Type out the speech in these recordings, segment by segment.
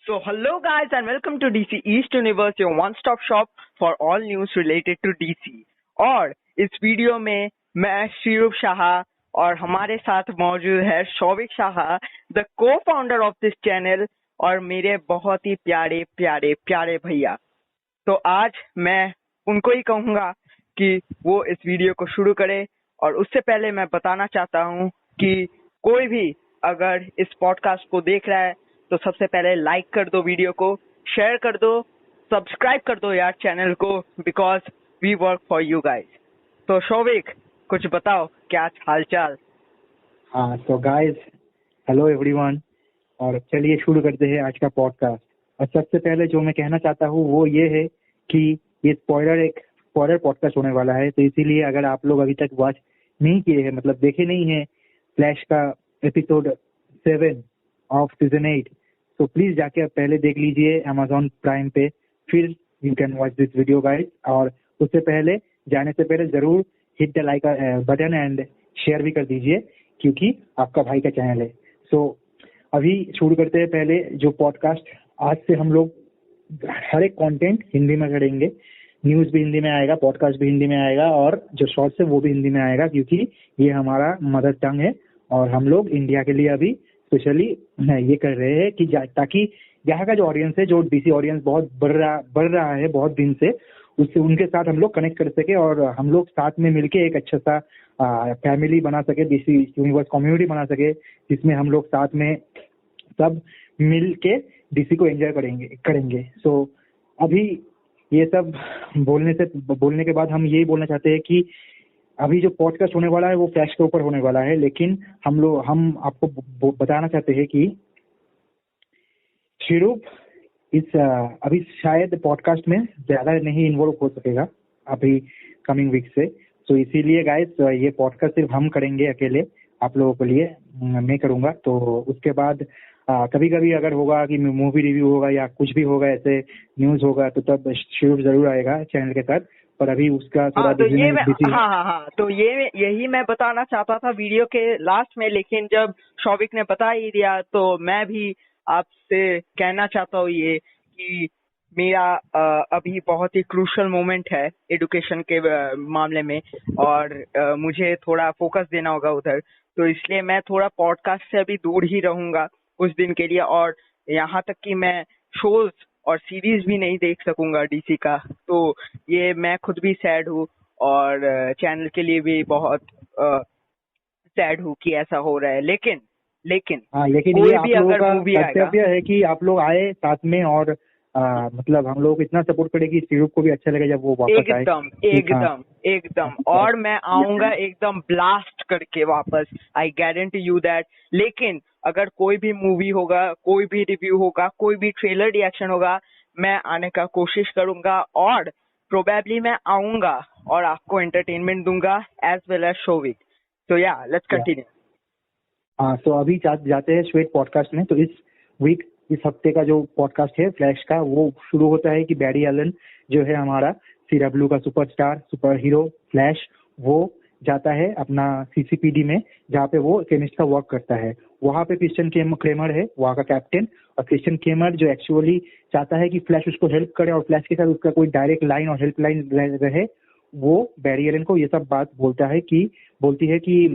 So hello guys and welcome to DC East Universe, your one-stop shop for all news related to DC। और इस video में मैं शिरूप शाह और हमारे साथ मौजूद है Shouvik Shah, the cofounder of this channel, और मेरे बहुत ही प्यारे प्यारे प्यारे भैया। तो आज मैं उनको ही कहूँगा कि वो इस वीडियो को शुरू करे, और उससे पहले मैं बताना चाहता हूँ कि कोई भी अगर इस पॉडकास्ट को देख रहा है तो सबसे पहले लाइक कर दो वीडियो को, शेयर कर दो, सब्सक्राइब कर दो यार चैनल को, because we work for you guys. तो शौविक, कुछ बताओ क्या हालचाल? हाँ तो गाइस, हेलो एवरीवन, और चलिए शुरू करते हैं आज का पॉडकास्ट। और सबसे पहले जो मैं कहना चाहता हूँ वो ये है कि ये एक स्पॉइलर पॉडकास्ट होने वाला है, तो इसीलिए अगर आप लोग अभी तक वॉच नहीं किए हैं, मतलब देखे नहीं है फ्लैश का एपिसोड 7 ऑफ सीजन 8, तो प्लीज जाके आप पहले देख लीजिए Amazon प्राइम पे, फिर you can watch this video guys. और उससे पहले जाने से पहले जरूर hit the like button and share भी कर दीजिए, क्योंकि आपका भाई का चैनल है। सो अभी शुरू करते हैं पहले जो पॉडकास्ट। आज से हम लोग हर एक कंटेंट हिंदी में करेंगे, न्यूज़ भी हिंदी में आएगा, पॉडकास्ट भी हिंदी में आएगा, और जो शॉर्ट्स है वो भी हिंदी में आएगा, क्योंकि ये हमारा मदर टंग है और हम लोग इंडिया के लिए अभी स्पेशली ये कर रहे हैं कि ताकि यहाँ का जो ऑडियंस है, जो डीसी ऑडियंस बहुत बढ़ रहा है बहुत दिन से, उससे उनके साथ हम लोग कनेक्ट कर सके और हम लोग साथ में मिलके एक अच्छा सा फैमिली बना सके, डीसी यूनिवर्स कम्युनिटी बना सके, जिसमें हम लोग साथ में सब मिल के डीसी को एंजॉय करेंगे। सो अभी ये सब बोलने के बाद हम यही बोलना चाहते हैं कि अभी जो पॉडकास्ट होने वाला है वो फ्लैश के ऊपर होने वाला है, लेकिन हम आपको बताना चाहते हैं कि शिरूप अभी शायद पॉडकास्ट में ज्यादा नहीं इन्वॉल्व हो सकेगा अभी कमिंग वीक से। तो इसीलिए गाइस, ये पॉडकास्ट सिर्फ हम करेंगे अकेले, आप लोगों के लिए मैं करूंगा। तो उसके बाद कभी कभी अगर होगा कि मूवी रिव्यू होगा या कुछ भी होगा, ऐसे न्यूज होगा, तो तब शिरूप जरूर आएगा चैनल के साथ। पर अभी उसका थोड़ा तो यही मैं बताना चाहता था वीडियो के लास्ट में, लेकिन जब शौविक ने बता ही दिया तो मैं भी आपसे कहना चाहता हूँ ये कि मेरा अभी बहुत ही क्रूशल मोमेंट है एजुकेशन के मामले में, और मुझे थोड़ा फोकस देना होगा उधर, तो इसलिए मैं थोड़ा पॉडकास्ट से अभी दूर ही रहूंगा कुछ दिन के लिए, और यहाँ तक कि मैं शोज और सीरीज भी नहीं देख सकूंगा डीसी का। तो ये मैं खुद भी सैड हूँ और चैनल के लिए भी बहुत सैड हूँ कि ऐसा हो रहा है। लेकिन कोई ये भी आप अगर लोगों मूवी का आएगा, कर्तव्य है कि आप लोग आए साथ में, और मतलब हम लोग इतना सपोर्ट करें कि शिरूप को भी अच्छा लगे जब वो वापस आए। एकदम और मैं आऊंगा एकदम ब्लास्ट करके वापस, आई गारंटी यू दैट। लेकिन अगर कोई भी मूवी होगा, कोई भी रिव्यू होगा, कोई भी ट्रेलर रिएक्शन होगा, मैं आने का कोशिश करूंगा, और प्रोबेबली मैं आऊंगा और आपको एंटरटेनमेंट दूंगा एज वेल एज शौविक। तो या लेट्स कंटिन्यू। हाँ, तो अभी जाते हैं श्वेत पॉडकास्ट में। तो इस हफ्ते का जो पॉडकास्ट है फ्लैश का, वो शुरू होता है कि बैरी एलन जो है हमारा CW का सुपर हीरो फ्लैश, वो जाता है अपना CCPD में, जहाँ पे वो केमिस्ट का वर्क करता है। वहाँ पे क्रिश्चियन क्लेमर है वहाँ का कैप्टन, और क्रिश्चियन क्लेमर जो एक्चुअली चाहता है कि फ्लैश उसको हेल्प करे और फ्लैश के साथ उसका कोई डायरेक्ट लाइन और हेल्प लाइन रहे। वो बैरी एलन को ये सब बात बोलती है कि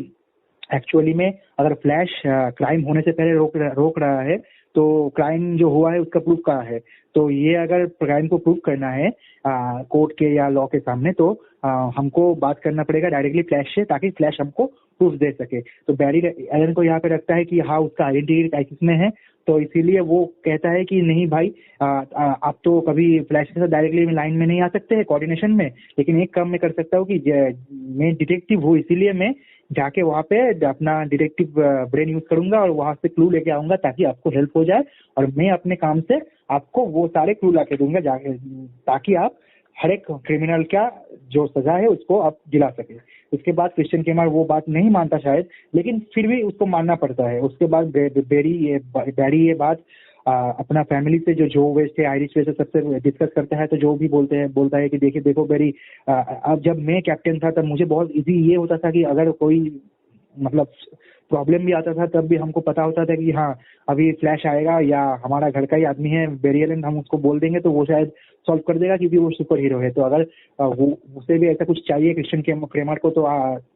एक्चुअली में अगर फ्लैश क्राइम होने से पहले रोक रहा है, तो क्राइम जो हुआ है उसका प्रूफ कहाँ है। तो ये अगर क्राइम को प्रूफ करना है कोर्ट के या लॉ के सामने, तो हमको बात करना पड़ेगा डायरेक्टली फ्लैश से, ताकि फ्लैश हमको प्रूफ दे सके। तो बैरी एलन को यहाँ पे रखता है कि हाँ, उसका आइडेंटिटी क्राइसिस में है, तो इसीलिए वो कहता है कि नहीं भाई, आप तो कभी फ्लैश के साथ डायरेक्टली लाइन में नहीं आ सकते हैं कोऑर्डिनेशन में, लेकिन एक काम मैं कर सकता हूँ कि मैं डिटेक्टिव हूँ, इसीलिए मैं जाके वहाँ पे अपना डिटेक्टिव ब्रेन यूज करूंगा और वहां से क्लू लेके आऊंगा, ताकि आपको हेल्प हो जाए, और मैं अपने काम से आपको वो सारे क्लू लाके दूंगा जाके, ताकि आप हर एक क्रिमिनल का जो सजा है उसको आप दिला सके। उसके बाद क्रिश्चियन क्लेमर वो बात नहीं मानता शायद, लेकिन फिर भी उसको मानना पड़ता है। उसके बाद बैरी ये बात अपना फैमिली से, जो वेस्ट है, आयरिश वेस्ट, सबसे डिस्कस करता है। तो जो भी बोलता है कि देखो बैरी, अब जब मैं कैप्टन था तब मुझे बहुत इजी ये होता था कि अगर कोई मतलब प्रॉब्लम भी आता था तब भी हमको पता होता था कि हाँ अभी फ्लैश आएगा, या हमारा घर का ही आदमी है बैरी एलन, हम उसको बोल देंगे तो वो शायद सॉल्व कर देगा क्योंकि वो सुपर हीरो है। तो अगर वो उसे भी ऐसा कुछ चाहिए क्रिश्चियन क्रेमर को, तो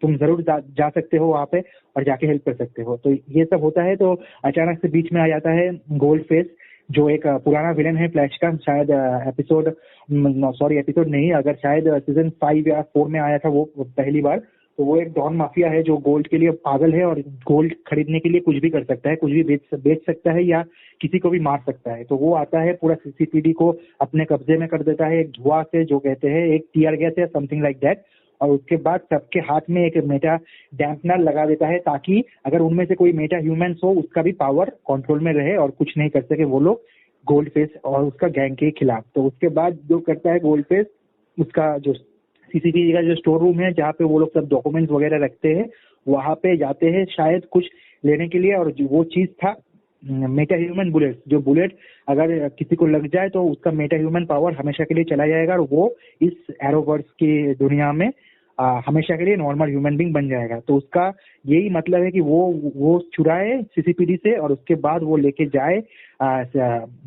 तुम जरूर जा सकते हो वहाँ पे और जाके हेल्प कर सकते हो। तो ये सब होता है, तो अचानक से बीच में आ जाता है गोल्ड फेस, जो एक पुराना विलन है फ्लैश का। शायद एपिसोड नहीं, अगर शायद सीजन 5 या 4 में आया था वो पहली बार। तो वो एक डॉन माफिया है जो गोल्ड के लिए पागल है और गोल्ड खरीदने के लिए कुछ भी कर सकता है, कुछ भी बेच सकता है या किसी को भी मार सकता है। तो वो आता है, पूरा सीसीपीडी को अपने कब्जे में कर देता है एक धुआं से, जो कहते हैं एक टीयर गैस या समथिंग लाइक दैट। और उसके बाद सबके हाथ में एक मेटा डैम्पनर लगा देता है, ताकि अगर उनमें से कोई मेटा ह्यूमंस हो उसका भी पावर कंट्रोल में रहे और कुछ नहीं कर सके वो लोग गोल्ड फेस और उसका गैंग के खिलाफ। तो उसके बाद जो करता है गोल्ड फेस, उसका जो सीसीटीवी का जो स्टोर रूम है जहाँ पे वो लोग सब डॉक्यूमेंट्स वगैरह रखते हैं, वहाँ पे जाते हैं शायद कुछ लेने के लिए। और वो चीज था मेटा ह्यूमन बुलेट। जो बुलेट अगर किसी को लग जाए तो उसका मेटा ह्यूमन पावर हमेशा के लिए चला जाएगा और वो इस एरोवर्स की दुनिया में हमेशा के लिए नॉर्मल ह्यूमन बींग बन जाएगा। तो उसका यही मतलब है कि वो चुराए सीसीपीडी से और उसके बाद वो लेके जाए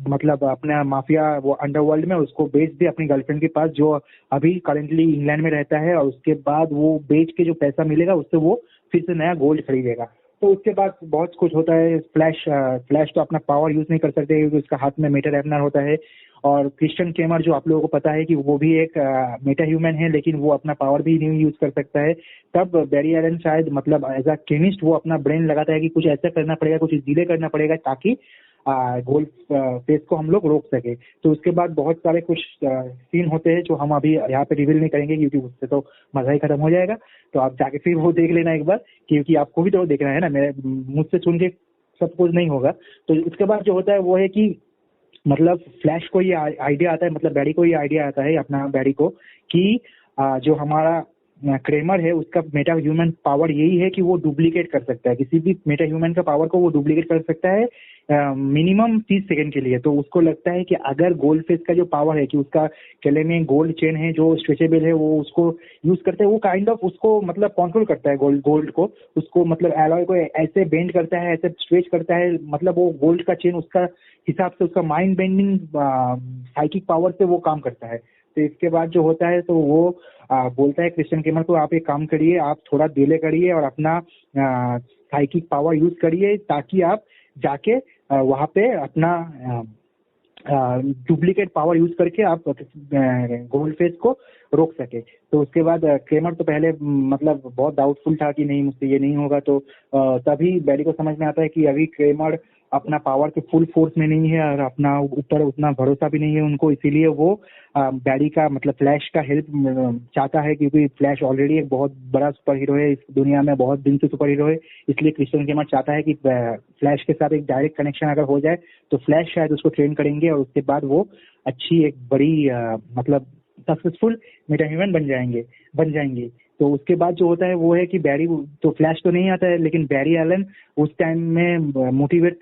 मतलब अपना माफिया वो अंडरवर्ल्ड में, उसको बेच दे अपनी गर्लफ्रेंड के पास जो अभी करेंटली इंग्लैंड में रहता है। और उसके बाद वो बेच के जो पैसा मिलेगा उससे वो फिर से नया गोल्ड खरीदेगा। तो उसके बाद बहुत कुछ होता है। फ्लैश तो अपना पावर यूज नहीं कर सकते क्योंकि उसका हाथ में मेटा डैम्पनर होता है। और क्रिश्चियन क्रेमर जो आप लोगों को पता है कि वो भी एक मेटा ह्यूमन है, लेकिन वो अपना पावर भी नहीं यूज कर सकता है। तब बैरी एलन शायद मतलब एज अ केमिस्ट वो अपना ब्रेन लगाता है कि कुछ ऐसा करना पड़ेगा, कुछ डिले करना पड़ेगा ताकि गोल्ड फेस को हम लोग रोक सके। तो उसके बाद बहुत सारे कुछ सीन होते हैं जो हम अभी यहाँ पे रिवील नहीं करेंगे क्योंकि उससे तो मजा ही खत्म हो जाएगा। तो आप जाके फिर वो देख लेना एक बार, क्योंकि आपको भी तो देखना है ना, मेरे मुझसे सुन के सब कुछ नहीं होगा। तो उसके बाद जो होता है वो है कि मतलब फ्लैश को ये आइडिया आता है, मतलब बैरी को ये आइडिया आता है, अपना बैरी को, कि जो हमारा क्रेमर है उसका मेटा ह्यूमन पावर यही है कि वो डुप्लीकेट कर सकता है, किसी भी मेटा ह्यूमन का पावर को वो डुप्लीकेट कर सकता है मिनिमम 30 सेकंड के लिए। तो उसको लगता है कि अगर गोल्ड फेस का जो पावर है कि उसका गले में गोल्ड चेन है जो स्ट्रेचेबल है, वो उसको यूज करते हैं, वो काइंड ऑफ उसको मतलब कंट्रोल करता है गोल्ड को, उसको मतलब एलॉय को ऐसे बेंड करता है, ऐसे स्ट्रेच करता है, मतलब वो गोल्ड का चेन उसका हिसाब से उसका माइंड बेंडिंग साइकिक पावर से वो काम करता है। तो इसके बाद जो होता है तो वो बोलता है क्रिश्चियन क्रेमर को, आप एक काम करिए, आप थोड़ा डिले करिए और अपना साइकिक पावर यूज करिए ताकि आप जाके वहाँ पे अपना डुप्लीकेट पावर यूज करके आप गोल्ड फेस को रोक सके। तो उसके बाद क्रेमर तो पहले मतलब बहुत डाउटफुल था कि नहीं मुझसे ये नहीं होगा। तो तभी बैरी को समझ में आता है कि अभी क्रेमर अपना पावर के फुल फोर्स में नहीं है और अपना ऊपर उतना भरोसा भी नहीं है उनको, इसीलिए वो बैरी का मतलब फ्लैश का हेल्प चाहता है, क्योंकि फ्लैश ऑलरेडी एक बहुत बड़ा सुपर हीरो है इस दुनिया में, बहुत दिन से सुपर हीरो है। इसलिए क्रिश्चियन क्रेमर चाहता है कि फ्लैश के साथ एक डायरेक्ट कनेक्शन अगर हो जाए तो फ्लैश शायद उसको ट्रेन करेंगे और उसके बाद वो अच्छी एक बड़ी मतलब सक्सेसफुल मेटा ह्यूमन बन जाएंगे। तो उसके बाद जो होता है वो है कि बैरी तो फ्लैश तो नहीं आता है, लेकिन बैरी एलन उस टाइम में मोटिवेट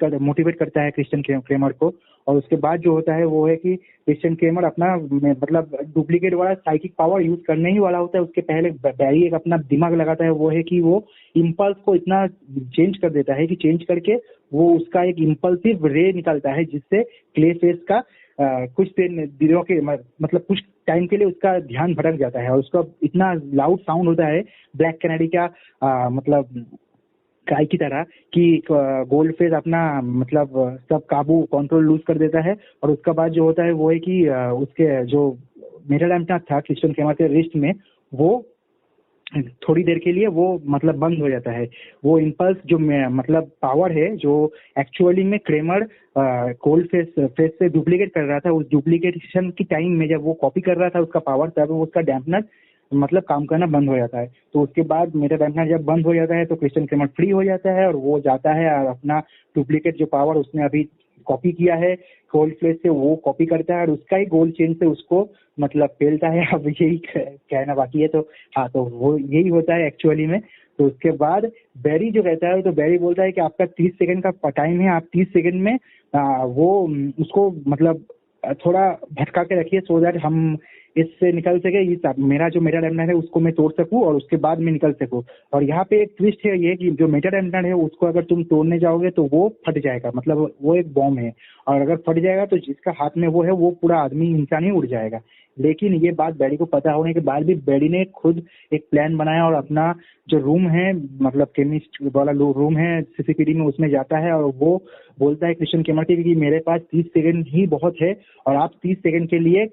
करता है क्रिश्चियन क्रेमर को। और उसके बाद जो होता है वो है कि क्रिश्चियन क्रेमर अपना मतलब डुप्लीकेट वाला साइकिक पावर यूज करने ही वाला होता है, उसके पहले बैरी एक अपना दिमाग लगाता है, वो है कि वो इम्पल्स को इतना चेंज कर देता है कि चेंज करके वो उसका एक इम्पल्सिव रे निकलता है जिससे क्ले फेस का कुछ दिनों के मतलब कुछ टाइम के लिए उसका ध्यान भटक जाता है और उसका इतना लाउड साउंड होता है ब्लैक कैनेडी का मतलब गाय की तरह कि गोल्ड फेस अपना मतलब सब काबू कंट्रोल लूज कर देता है। और उसका बाद जो होता है वो है कि उसके जो मेटा डैम्पनर था क्रिश्चियन क्रेमर के रिस्ट में, वो थोड़ी देर के लिए वो मतलब बंद हो जाता है। वो इम्पल्स जो मतलब पावर है जो एक्चुअली में क्रेमर गोल्ड फेस से डुप्लीकेट कर रहा था, उस डुप्लीकेशन की टाइम में जब वो कॉपी कर रहा था उसका पावर, तब उसका डैम्पनर मतलब काम करना बंद हो जाता है। तो उसके बाद मेटा डैम्पनर जब बंद हो जाता है तो क्रिश्चियन क्रेमर फ्री हो जाता है और वो जाता है और अपना डुप्लीकेट जो पावर उसने अभी कॉपी किया है गोल्ड फ्लेश से वो कॉपी करता है और उसका ही गोल्ड चेन से उसको मतलब पेलता है। अब यही कहना बाकी है। तो हाँ, तो वो यही होता है एक्चुअली में। तो उसके बाद बैरी जो कहता है तो बैरी बोलता है कि आपका 30 सेकंड का टाइम है, आप 30 सेकंड में वो उसको मतलब थोड़ा भटका के रखिए सो दैट हम इससे निकल सके, मेरा जो मेटा डैम्पनर है उसको मैं तोड़ सकूं और उसके बाद मैं निकल सकूं। और यहाँ पे एक ट्विस्ट है ये कि जो मेटा डैम्पनर है उसको अगर तुम तोड़ने जाओगे तो वो फट जाएगा, मतलब वो एक बॉम्ब है, और अगर फट जाएगा तो जिसका हाथ में वो है वो पूरा आदमी इंसान ही उड़ जाएगा। लेकिन ये बात बैडी को पता होने के बाद भी बैडी ने खुद एक प्लान बनाया और अपना जो रूम है, मतलब केमिस्ट वाला रूम है सीसीपीडी में, उसमें जाता है और वो बोलता है क्रिश्चियन केमर के कि मेरे पास 30 सेकंड ही बहुत है और आप 30 सेकंड के लिए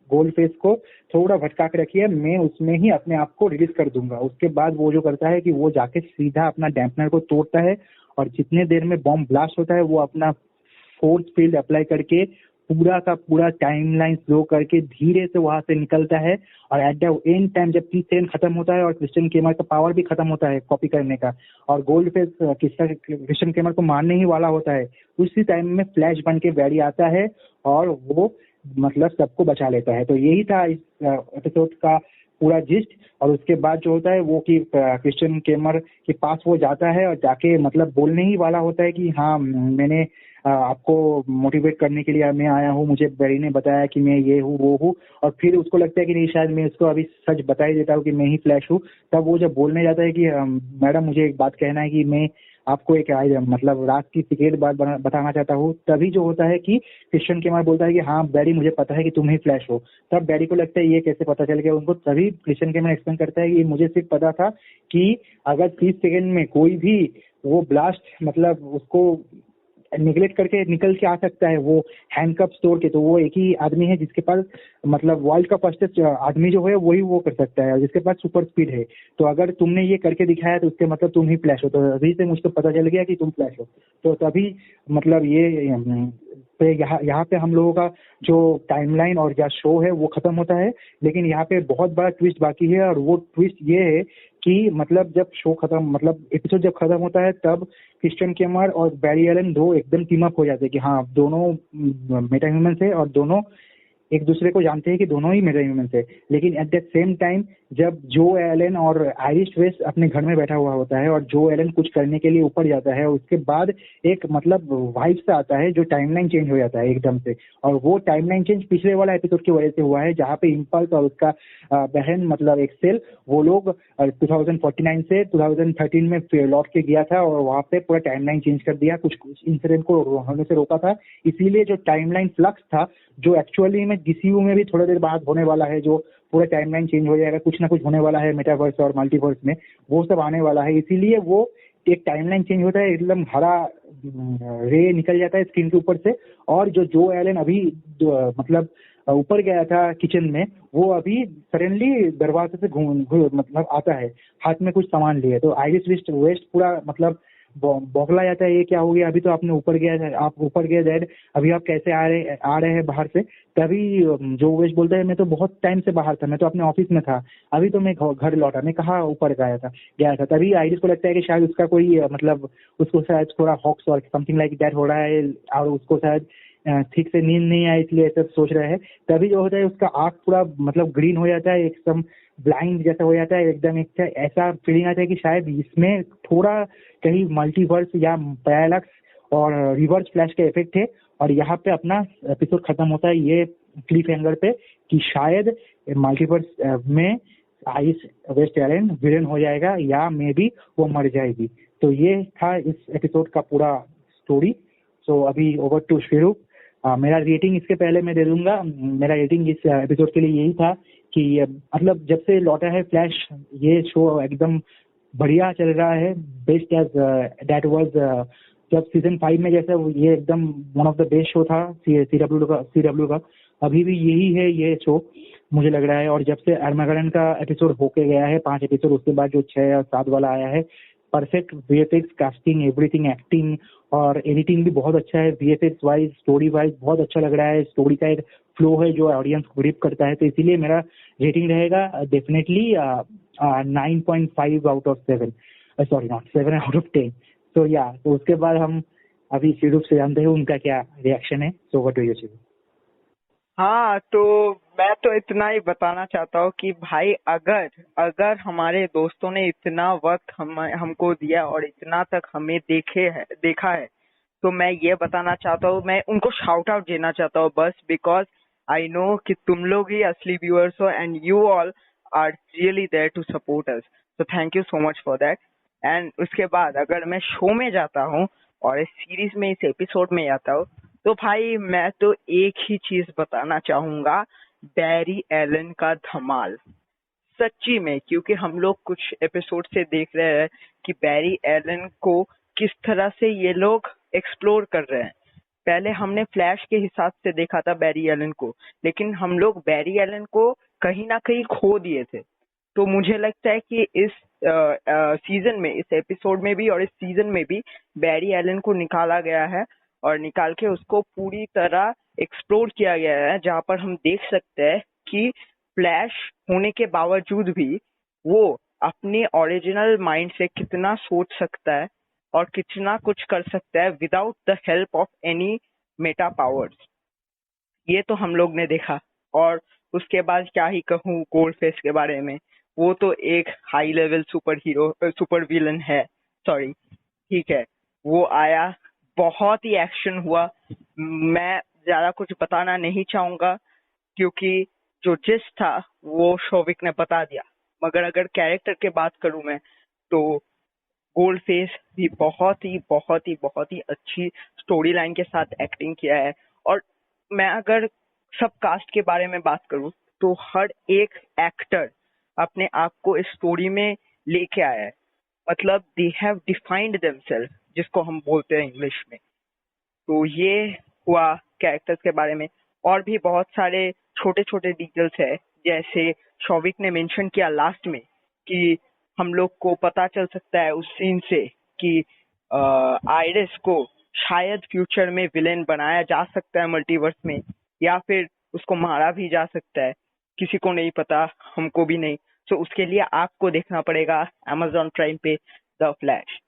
गोल्ड फेस को थोड़ा भटका के रखिए, मैं उसमें ही अपने आप को रिलीज कर दूंगा। उसके बाद वो जो करता है कि वो जाके सीधा अपना डैम्पनर को तोड़ता है और जितने देर में बॉम्ब ब्लास्ट होता है वो अपना फोर्स फील्ड अप्लाई करके पूरा का पूरा टाइमलाइन स्लो करके धीरे से वहां से निकलता है। और एट द एंड टाइम जब 30 सेकंड खत्म होता है और क्रिश्चियन केमर का पावर भी खत्म होता है कॉपी करने का, और गोल्ड फेस क्रिश्चियन केमर को मारने ही वाला होता है, उसी टाइम में फ्लैश बन के बैडी आता है और वो मतलब सबको बचा लेता है। तो यही था इस एपिसोड का पूरा जिस्ट। और उसके बाद जो होता है वो कि क्रिश्चियन केमर के पास वो जाता है और जाके मतलब बोलने ही वाला होता है कि हाँ मैंने आपको मोटिवेट करने के लिए मैं आया हूँ, मुझे बैरी ने बताया कि मैं ये हूँ वो हूँ। और फिर उसको लगता है कि नहीं शायद मैं उसको अभी सच बता ही देता हूँ कि मैं ही फ्लैश हूँ। तब वो जब बोलने जाता है कि मैडम मुझे एक बात कहना है कि मैं आपको एक मतलब रात की सीक्रेट बात बताना चाहता हूँ। तभी जो होता है कि क्रिश्चियन केमर बोलता है कि हाँ बैरी मुझे पता है कि तुम ही फ्लैश हो। तब बैरी को लगता है ये कैसे पता चल गया उनको। तभी क्रिश्चियन केमर एक्सप्लेन करता है कि मुझे सिर्फ पता था कि अगर 30 सेकंड में कोई भी वो ब्लास्ट मतलब उसको निगलेक्ट करके निकल के आ सकता है वो हैंडकप तोड़ के, तो वो एक ही आदमी है जिसके पास मतलब वर्ल्ड का फर्स्ट आदमी जो है वही वो कर सकता है जिसके पास सुपर स्पीड है। तो अगर तुमने ये करके दिखाया तो उसके मतलब तुम ही फ्लैश हो। तो अभी से मुझको पता चल गया कि तुम फ्लैश हो। तो तभी मतलब ये पे यहाँ पे हम लोगों का जो टाइमलाइन और जो शो है वो खत्म होता है। लेकिन यहाँ पे बहुत बड़ा ट्विस्ट बाकी है और वो ट्विस्ट ये है कि मतलब जब शो खत्म मतलब एपिसोड जब खत्म होता है तब क्रिश्चियन केमर और बैरी एलन दो एकदम टीम अप हो जाते हैं कि हाँ दोनों मेटा ह्यूमंस है और दोनों एक दूसरे को जानते हैं कि दोनों ही मेटा ह्यूमंस है। लेकिन एट द सेम टाइम जब जो एलन और आयरिश वेस्ट अपने घर में बैठा हुआ होता है और जो एलन कुछ करने के लिए ऊपर जाता है, उसके बाद एक मतलब वाइब सा आता है जो टाइमलाइन चेंज हो जाता है एकदम से। और वो टाइमलाइन चेंज पिछले वाला एपिसोड की वजह से हुआ है जहाँ पे इम्पल्स और उसका बहन मतलब एक्सेल वो लोग 2049 से 2013 में लौट के गया था और वहाँ पे पूरा टाइमलाइन चेंज कर दिया, कुछ इंसिडेंट को होने से रोका था। इसीलिए जो टाइमलाइन फ्लक्स था जो एक्चुअली में डीसीयू में भी थोड़ा देर बाद होने वाला है, जो पूरा टाइमलाइन चेंज हो जाएगा, कुछ ना कुछ होने वाला है मेटावर्स और मल्टीवर्स में, वो सब आने वाला है। इसीलिए वो एक टाइमलाइन चेंज होता है, एकदम हरा रे निकल जाता है स्क्रीन के ऊपर से। और जो एलन अभी मतलब ऊपर गया था किचन में, वो अभी सडनली दरवाजे से मतलब आता है हाथ में कुछ सामान लिए। तो आयरिश वेस्ट पूरा मतलब बौखला जाता है, ये क्या हो गया, अभी तो आपने ऊपर गया, आप ऊपर गए डैड, अभी आप कैसे आ रहे हैं बाहर से। तभी जो वेस्ट बोलता है मैं तो बहुत टाइम से बाहर था, मैं तो अपने ऑफिस में था, अभी तो मैं घर लौटा, मैं कहाँ ऊपर गया था। तभी आयरिश को लगता है कि शायद उसका कोई मतलब उसको शायद थोड़ा हॉक्स और समथिंग लाइक दैट हो रहा है और उसको शायद ठीक से नींद नहीं आई इसलिए ऐसा सोच रहे हैं। तभी जो होता है उसका आँख पूरा मतलब ग्रीन हो जाता है, एकदम ब्लाइंड जैसा हो जाता है, एकदम एक ऐसा फीलिंग आता है कि शायद इसमें थोड़ा कहीं मल्टीवर्स या पैरालैक्स और रिवर्स फ्लैश का इफेक्ट है। और यहाँ पे अपना एपिसोड खत्म होता है ये क्लिफ हैंगर पे कि शायद मल्टीवर्स में आइस वेस्ट एलन विलन हो जाएगा या मे बी वो मर जाएगी। तो ये था इस एपिसोड का पूरा स्टोरी। सो अभी ओवर टू शिरू। मेरा रेटिंग इसके पहले मैं दे दूंगा। मेरा रेटिंग इस एपिसोड के लिए यही था कि मतलब जब से लौटा है फ्लैश ये शो एकदम बढ़िया चल रहा है, बेस्ट एज दैट वाज जब सीजन 5 में जैसा ये एकदम one of the best show था सीडब्ल्यू का अभी भी यही है ये शो मुझे लग रहा है। और जब से आर्मागेडन का एपिसोड होके गया है 5 एपिसोड, उसके बाद जो 6 या 7 वाला आया है, perfect VFX, casting, everything, acting और एडिटिंग भी बहुत अच्छा है। वीएफएक्स वाइज, स्टोरी वाइज बहुत अच्छा लग रहा है। स्टोरी का एक फ्लो है जो ऑडियंस को ग्रिप करता है। तो इसीलिए मेरा रेटिंग रहेगा definitely 9.5 out of 7, sorry not 7 out of 10। तो या तो उसके बाद हम अभी शिरूप से जानते हैं उनका क्या रिएक्शन है। सो व्हाट डू यू शिरूप? हाँ, तो मैं तो इतना ही बताना चाहता हूँ कि भाई अगर हमारे दोस्तों ने इतना वक्त हमको दिया और इतना तक हमें देखा है, तो मैं ये बताना चाहता हूँ, मैं उनको शाउट आउट देना चाहता हूँ बस बिकॉज आई नो कि तुम लोग ही असली व्यूअर्स हो and you all are really there to support us, so thank you so much for that. And उसके बाद अगर मैं शो में जाता हूँ और इस सीरीज में, इस एपिसोड में आता हूँ, तो भाई मैं तो एक ही चीज बताना चाहूंगा, बैरी एलन का धमाल। सच्ची में, क्योंकि हम लोग कुछ एपिसोड से देख रहे हैं कि बैरी एलन को किस तरह से ये लोग एक्सप्लोर कर रहे हैं। पहले हमने फ्लैश के हिसाब से देखा था बैरी एलन को, लेकिन हम लोग बैरी एलन को कहीं ना कहीं खो दिए थे। तो मुझे लगता है कि इस सीजन में, इस एपिसोड में भी और इस सीजन में भी बैरी एलन को निकाला गया है और निकाल के उसको पूरी तरह एक्सप्लोर किया गया है, जहाँ पर हम देख सकते हैं कि फ्लैश होने के बावजूद भी वो अपने ओरिजिनल माइंड से कितना सोच सकता है और कितना कुछ कर सकता है without the help of any Meta powers. ये तो हम लोग ने देखा। और उसके बाद क्या ही कहूँ गोल्ड फेस के बारे में, वो तो एक high level super hero, super villain है, सॉरी, ठीक है। वो आया, बहुत ही एक्शन हुआ। मैं ज्यादा कुछ बताना नहीं चाहूंगा क्योंकि जो जिस था वो शोविक ने बता दिया। मगर अगर कैरेक्टर के बात करूं मैं, तो गोल्ड फेस भी बहुत ही अच्छी स्टोरी लाइन के साथ एक्टिंग किया है। और मैं अगर सब कास्ट के बारे में बात करूं, तो हर एक एक्टर अपने आप को इस स्टोरी में लेके आया है। मतलब दे हैव डिफाइंड देमसेल्फ, जिसको हम बोलते हैं इंग्लिश में। तो ये हुआ कैरेक्टर्स के बारे में। और भी बहुत सारे छोटे छोटे डिटेल्स है, जैसे शौविक ने मेंशन किया लास्ट में कि हम लोग को पता चल सकता है उस सीन से कि आइरिस को शायद फ्यूचर में विलेन बनाया जा सकता है मल्टीवर्स में, या फिर उसको मारा भी जा सकता है। किसी को नहीं पता, हमको भी नहीं। तो उसके लिए आपको देखना पड़ेगा Amazon प्राइम पे द फ्लैश।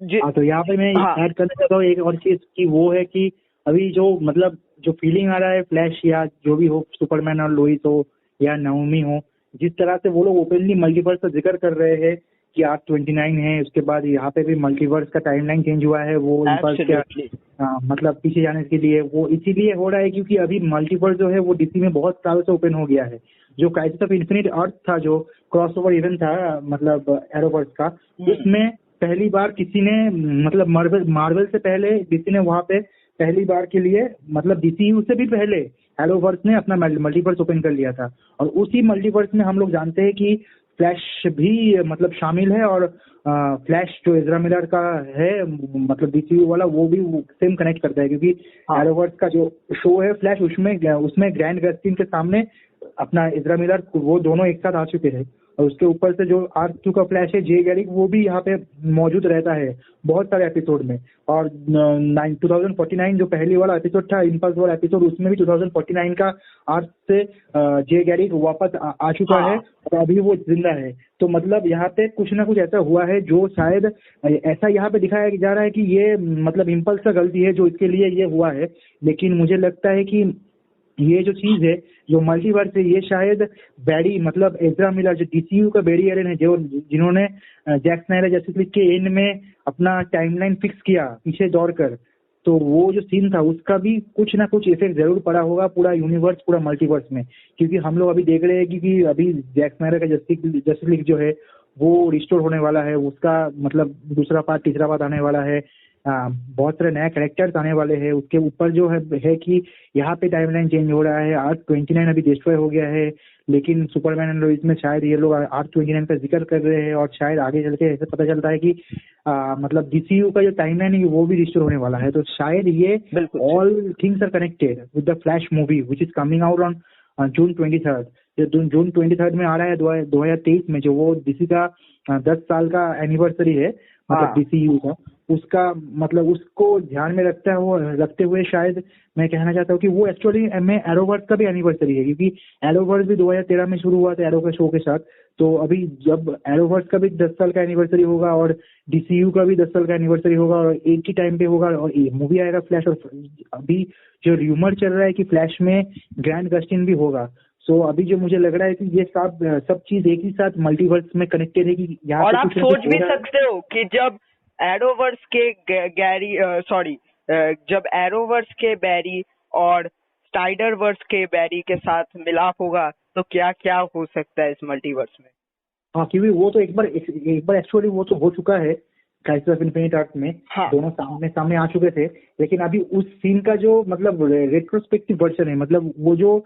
हाँ, तो यहाँ पे मैं हाँ, ऐड करना चाहता हूँ एक और चीज कि वो है कि अभी जो मतलब जो फीलिंग आ रहा है फ्लैश या जो भी हो, सुपरमैन और लोइस हो या नाओमी हो, जिस तरह से वो लोग ओपनली मल्टीवर्स का जिक्र कर रहे हैं कि आज 29 है, उसके बाद यहाँ पे भी मल्टीवर्स का टाइमलाइन चेंज हुआ है, वो इम्पल्स क्या एब्सोल्युटली। मतलब पीछे जाने के लिए वो इसीलिए हो रहा है क्योंकि अभी मल्टीवर्स जो है वो डीसी में बहुत सालों से ओपन हो गया है। जो क्राइसिस ऑफ इन्फिनिट अर्थ था, जो क्रॉसओवर इवेंट था मतलब एरोवर्स का, उसमें पहली बार किसी ने मतलब मार्वल से पहले डीसी ने वहां पे पहली बार के लिए मतलब डीसीयू से भी पहले एरोवर्स ने अपना मल्टीवर्स ओपन कर लिया था। और उसी मल्टीवर्स में हम लोग जानते हैं कि फ्लैश भी मतलब शामिल है, और फ्लैश जो इज़रा मिलर का है मतलब डीसीयू वाला, वो भी सेम कनेक्ट करता है क्योंकि एरोवर्स का जो शो है फ्लैश, उसमें ग्रैंड गस्टिन के सामने अपना इज़रा मिलर, वो दोनों एक साथ आ चुके हैं। और उसके ऊपर से जो R2 का फ्लैश है जे गैरिक, वो भी यहाँ पे मौजूद रहता है बहुत सारे एपिसोड में। और 2049 जो पहली वाला एपिसोड था, इम्पल्स वाला एपिसोड, उसमें भी 2049 का अर्थ से जे गैरिक वापस आ चुका है और अभी वो जिंदा है। तो मतलब यहाँ पे कुछ ना कुछ ऐसा हुआ है जो शायद ऐसा यहाँ पे दिखाया जा रहा है कि ये मतलब इम्पल्स का गलती है जो इसके लिए ये हुआ है। लेकिन मुझे लगता है कि ये जो चीज है, जो मल्टीवर्स है, ये शायद बैरी मतलब इज़रा मिलर जो डीसीयू का बैरी एलन है, जो जिन्होंने जैक स्नाइडर जस्टिस लीग के एंड में अपना टाइमलाइन फिक्स किया पीछे दौड़कर, तो वो जो सीन था उसका भी कुछ ना कुछ इफेक्ट जरूर पड़ा होगा पूरा यूनिवर्स, पूरा मल्टीवर्स में। क्योंकि हम लोग अभी देख रहे हैं कि अभी जैक स्नाइडर का जस्टिस लीग जो है वो रिस्टोर होने वाला है, उसका मतलब दूसरा पार्ट, तीसरा पार्ट आने वाला है। बहुत सारे नए कैरेक्टर्स आने वाले हैं। उसके ऊपर जो है कि यहाँ पे टाइमलाइन चेंज हो रहा है। R29 अभी डिस्ट्रॉय हो गया है, लेकिन सुपरमैन एंड लोइस में शायद ये लोग R29 का जिक्र कर रहे हैं, और शायद आगे चल के ऐसे पता चलता है कि मतलब डीसीयू का जो टाइमलाइन है वो भी रिस्टोर होने वाला है। तो शायद ये all things are connected with the flash movie which is coming out on June 23rd। जो जून 23rd में आ रहा है 2023 में, जो वो डीसी का 10 साल का एनिवर्सरी है मतलब डीसीयू का, उसका मतलब उसको ध्यान में रखते हुए शायद मैं कहना चाहता हूँ कि वो एक्चुअली में एरोवर्स का भी एनिवर्सरी है, क्योंकि एरोवर्स भी 2013 में शुरू हुआ था एरो के शो के साथ। तो अभी जब एरोवर्स का भी 10 साल का एनिवर्सरी होगा और डीसीयू का भी 10 साल का एनिवर्सरी होगा, और एक ही टाइम पे होगा, और मूवी आएगा फ्लैश। और अभी जो र्यूमर चल रहा है कि फ्लैश में ग्रैंड गस्टिन भी होगा। सो अभी जो मुझे लग रहा है कि ये सब चीज एक ही साथ मल्टीवर्स में कनेक्टेड है कि यहाँ और पे आप सोच भी सकते हो कि जब एरोवर्स के जब एरोवर्स के बैरी और स्नाइडर वर्स के बैरी के साथ मिलाप होगा तो क्या क्या हो सकता है इस मल्टीवर्स में। हाँ, क्योंकि वो तो एक बार एक्चुअली वो तो हो चुका है क्राइसिस ऑफ इन्फिनिट अर्थ में। हाँ। दोनों सामने सामने आ चुके थे, लेकिन अभी उस सीन का जो मतलब रेट्रोस्पेक्टिव वर्जन है, मतलब वो जो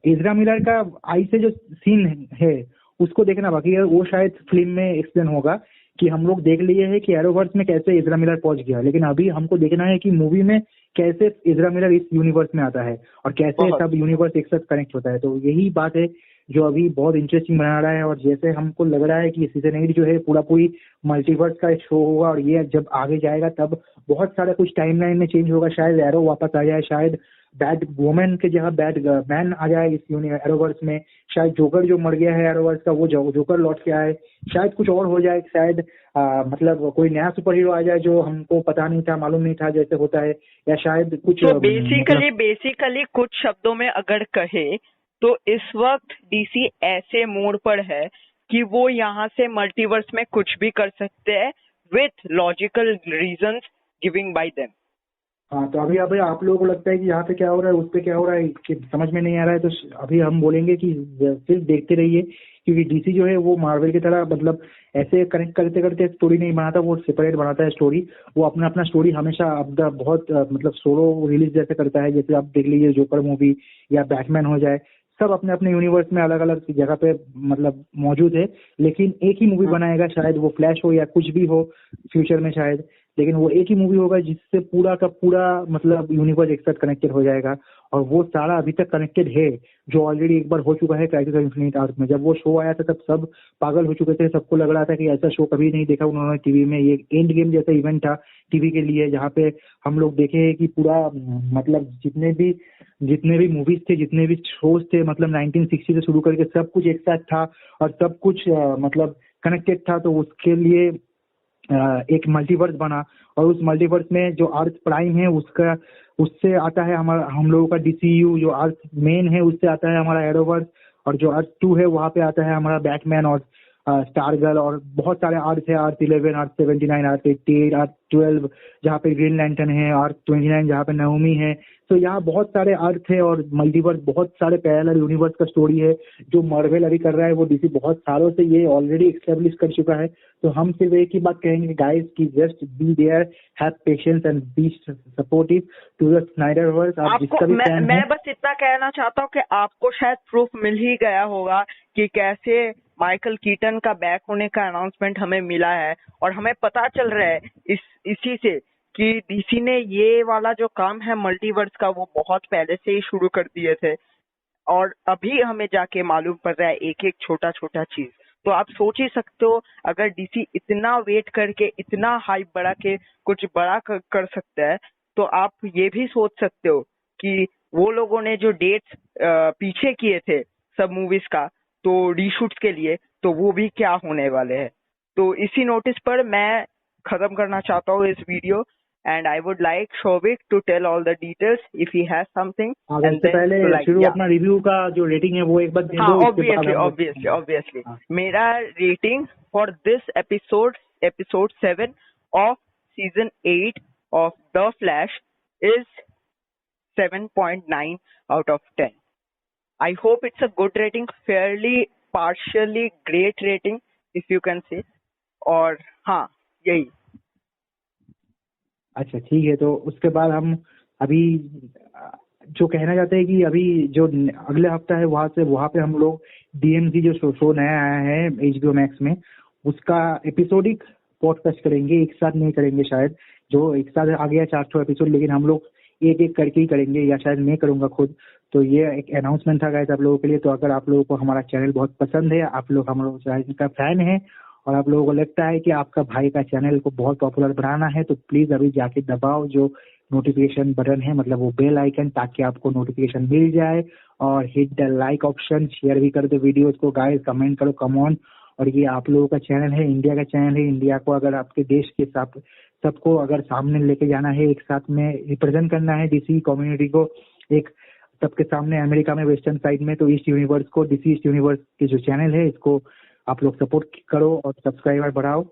इज़रा मिलर का आई से जो सीन है उसको देखना बाकी है। वो शायद फिल्म में एक्सप्लेन होगा कि हम लोग देख लिए है कि एरोवर्स में कैसे इज़रा मिलर पहुंच गया, लेकिन अभी हमको देखना है कि मूवी में कैसे इज़रा मिलर इस यूनिवर्स में आता है और कैसे सब यूनिवर्स एक साथ कनेक्ट होता है। तो यही बात है जो अभी बहुत इंटरेस्टिंग बना रहा है। और जैसे हमको लग रहा है कि सीजन 8 जो है पूरी मल्टीवर्स का शो होगा, और ये जब आगे जाएगा तब बहुत सारा कुछ टाइमलाइन में चेंज होगा। शायद एरो वापस आ जाए, शायद बैड वुमेन के जगह बैड मैन आ जाए इस एरोवर्स में, शायद जोकर जो मर गया है एरोवर्स का वो जोकर लौट के आए, शायद कुछ और हो जाए, शायद मतलब कोई नया सुपर हीरो आ जाए जो हमको पता नहीं था, मालूम नहीं था जैसे होता है, या शायद कुछ तो बेसिकली कुछ शब्दों में अगर कहे तो इस वक्त डीसी ऐसे मोड पर है कि वो यहाँ से मल्टीवर्स में कुछ भी कर सकते हैं with logical reasons giving bye them. हाँ, तो अभी आप लोगों को लगता है कि यहाँ पे क्या हो रहा है, उस पे क्या हो रहा है कि समझ में नहीं आ रहा है, तो अभी हम बोलेंगे कि सिर्फ देखते रहिए, क्योंकि डीसी जो है वो मार्वल की तरह मतलब ऐसे कनेक्ट करते करते स्टोरी नहीं बनाता, वो सेपरेट बनाता है स्टोरी। वो अपना अपना स्टोरी हमेशा अब बहुत मतलब सोलो रिलीज जैसे करता है। जैसे आप देख लीजिए जोकर मूवी या बैटमैन हो जाए, सब अपने अपने यूनिवर्स में अलग अलग जगह पे मतलब मौजूद है, लेकिन एक ही मूवी बनाएगा। शायद वो फ्लैश हो या कुछ भी हो फ्यूचर में शायद, लेकिन वो एक ही मूवी होगा जिससे पूरा का पूरा मतलब यूनिवर्स एक साथ कनेक्टेड हो जाएगा। और वो सारा अभी तक कनेक्टेड है, जो ऑलरेडी एक बार हो चुका है क्राइसिस ऑफ इन्फिनिट अर्थ में। जब वो शो आया था तब सब पागल हो चुके थे, सबको लग रहा था कि ऐसा शो कभी नहीं देखा उन्होंने टीवी में। ये एंड गेम जैसा इवेंट था टीवी के लिए, जहाँ पे हम लोग देखे कि पूरा मतलब जितने भी मूवीज थे, जितने भी शोज थे, मतलब 1960 से शुरू करके सब कुछ एक साथ था और सब कुछ मतलब कनेक्टेड था। तो उसके लिए एक मल्टीवर्स बना, और उस मल्टीवर्स में जो अर्थ प्राइम है उससे आता है हमारा हम लोगों का डीसीयू, जो अर्थ मेन है उससे आता है हमारा एरोवर्स, और जो अर्थ 2 है वहाँ पे आता है हमारा बैटमैन और स्टार गर्ल, और बहुत सारे अर्थ है, अर्थ 11, अर्थ 79, अर्थ 88, अर्थ 12 जहाँ पे ग्रीन लैंटर्न है, अर्थ 29 जहाँ पे नाओमी है। तो यहाँ बहुत सारे अर्थ है और मल्टीवर्स, बहुत सारे पैरेलल यूनिवर्स का स्टोरी है जो मार्वल अभी कर रहा है। वो डीसी बहुत सालों से ये ऑलरेडी एस्टेब्लिश कर चुका है। तो हम सिर्फ एक ही बात कहेंगे गाइस कि just be there, have patience and be supportive to the Snyderverse. आप जिसका भी फैन मैं बस इतना कहना चाहता हूँ कि आपको शायद प्रूफ मिल ही गया होगा कि कैसे माइकल कीटन का बैक होने का अनाउंसमेंट हमें मिला है, और हमें पता चल रहा है इसी से कि डीसी ने ये वाला जो काम है मल्टीवर्स का वो बहुत पहले से ही शुरू कर दिए थे, और अभी हमें जाके मालूम पड़ रहा है एक एक छोटा छोटा चीज। तो आप सोच ही सकते हो अगर डीसी इतना वेट करके इतना हाइप बढ़ा के कुछ बड़ा कर सकता है, तो आप ये भी सोच सकते हो कि वो लोगों ने जो डेट्स पीछे किए थे सब मूवीज का तो रीशूट्स के लिए, तो वो भी क्या होने वाले हैं। तो इसी नोटिस पर मैं खत्म करना चाहता हूँ इस video, and I would like Shobik to tell all the details if he has something. and then पहले शुरू अपना रिव्यू का जो रेटिंग है वो एक बार दे दो। Obviously. मेरा rating for this episode 7 of season 8 of The Flash is 7.9 out of 10. I hope it's a good rating, fairly partially great rating if you can say. और हाँ यही। अच्छा ठीक है, तो उसके बाद हम अभी जो कहना चाहते हैं कि अभी जो अगले हफ्ता है वहाँ पे हम लोग डीएमसी जो शो नया आया है HBO मैक्स में, उसका एपिसोडिक पॉडकास्ट करेंगे, एक साथ नहीं करेंगे शायद। जो एक साथ आ गया 400 एपिसोड, लेकिन हम लोग एक एक करके ही करेंगे, या शायद मैं करूँगा खुद। तो ये एक अनाउंसमेंट था गाइस आप लोगों के लिए। तो अगर आप लोगों को हमारा चैनल बहुत पसंद है, आप लोग हम लोग चैनल का फैन है, और आप लोगों को लगता है कि आपका भाई का चैनल को बहुत पॉपुलर बनाना है, तो प्लीज अभी जाके दबाओ जो नोटिफिकेशन बटन है, मतलब वो बेल आइकन, ताकि आपको नोटिफिकेशन मिल जाए। और hit the like option, share भी कर दो वीडियोस को गाइस, कमेंट करो, कम ऑन। और ये आप लोगों का चैनल है, इंडिया का चैनल है। इंडिया को अगर आपके देश के साथ सबको अगर सामने लेके जाना है, एक साथ में रिप्रेजेंट करना है डीसी कम्युनिटी को एक सबके सामने, अमेरिका में वेस्टर्न साइड में, तो ईस्ट यूनिवर्स को, डीसी ईस्ट यूनिवर्स के जो चैनल है इसको आप लोग सपोर्ट करो और सब्सक्राइबर बढ़ाओ।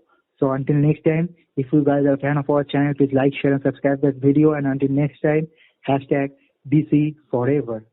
So until next time, if you guys are a fan of our channel, please like, share and subscribe this video. And until next time, hashtag DC forever.